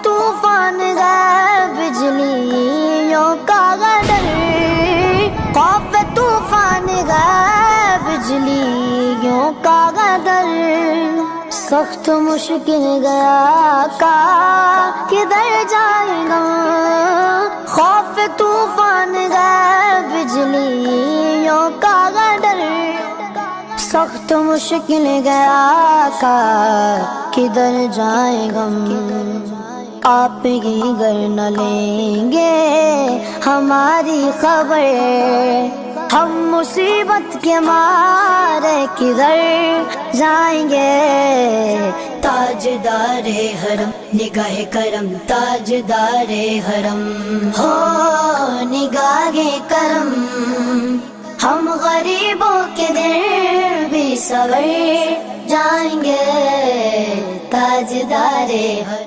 طوفان گئے بجلیوں کا غدر، خوف طوفان گئے بجلیوں کا غدر، سخت مشکل گیا کا کدھر جائے گا، خوف طوفان گئے بجلیوں کا غدر، سخت مشکل گیا کا کدھر جائے گا، آپ ہی گر نہ لیں گے ہماری خبر، ہم مصیبت کے مارے کدھر جائیں گے، تاجدار حرم نگاہ کرم، تاجدار حرم ہو نگاہ کرم، ہم غریبوں کے دل بھی سور جائیں گے، تاجدار حرم۔